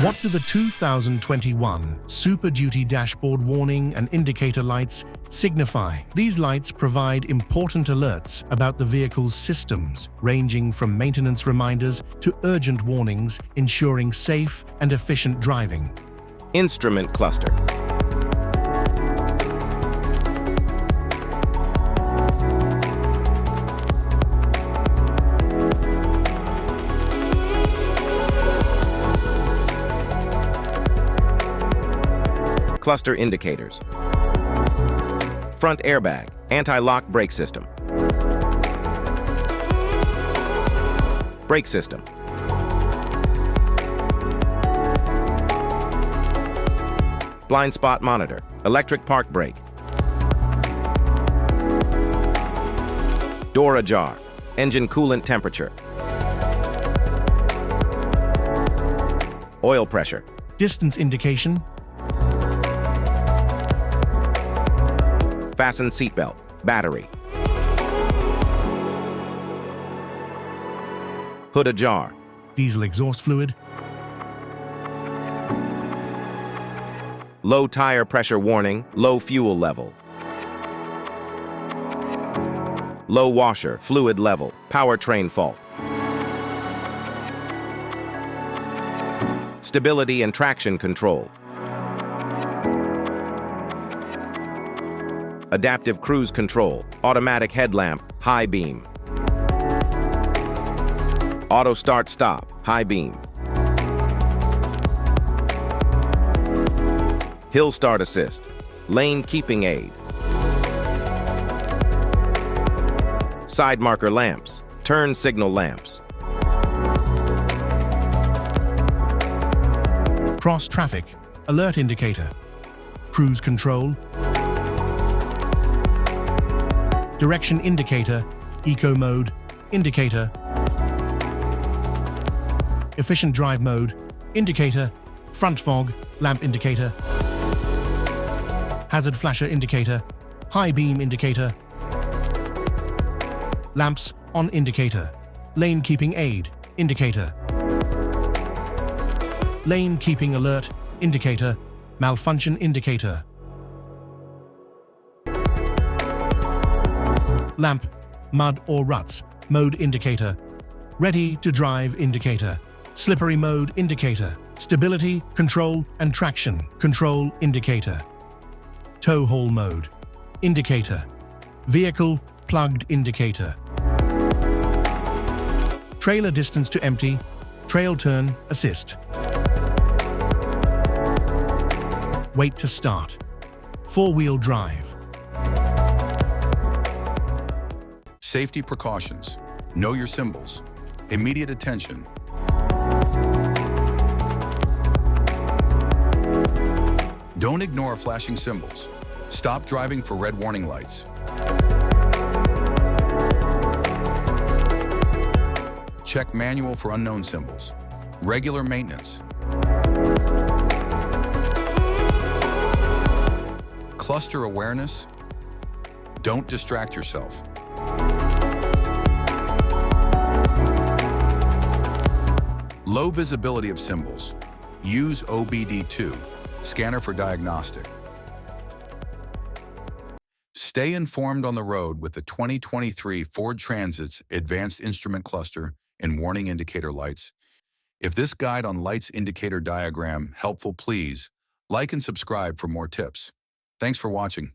What do the 2021 Super Duty dashboard warning and indicator lights signify? These lights provide important alerts about the vehicle's systems, ranging from maintenance reminders to urgent warnings, ensuring safe and efficient driving. Instrument cluster. Cluster indicators. Front airbag, anti-lock brake system. Brake system. Blind spot monitor, electric park brake. Door ajar, engine coolant temperature. Oil pressure. Distance indication. Fasten seatbelt, battery. Hood ajar. Diesel exhaust fluid. Low tire pressure warning, low fuel level. Low washer, fluid level, powertrain fault. Stability and traction control. Adaptive cruise control, automatic headlamp, high beam. Auto start stop, high beam. Hill start assist, lane keeping aid. Side marker lamps, turn signal lamps. Cross traffic, alert indicator. Cruise control. Direction indicator, eco mode, indicator. Efficient drive mode, indicator. Front fog, lamp indicator. Hazard flasher indicator, high beam indicator. Lamps on indicator. Lane keeping aid, indicator. Lane keeping alert, indicator. Malfunction indicator. Lamp, mud or ruts, mode indicator. Ready to drive indicator. Slippery mode indicator. Stability, control and traction control indicator. Tow haul mode, indicator. Vehicle plugged indicator. Trailer distance to empty, trail turn assist. Wait to start. Four-wheel drive. Safety precautions. Know your symbols. Immediate attention. Don't ignore flashing symbols. Stop driving for red warning lights. Check manual for unknown symbols. Regular maintenance. Cluster awareness. Don't distract yourself. Low visibility of symbols. Use OBD2, scanner for diagnostic. Stay informed on the road with the 2023 Ford Transit's Advanced Instrument Cluster and Warning Indicator Lights. If this guide on lights indicator diagram helpful, please like and subscribe for more tips. Thanks for watching.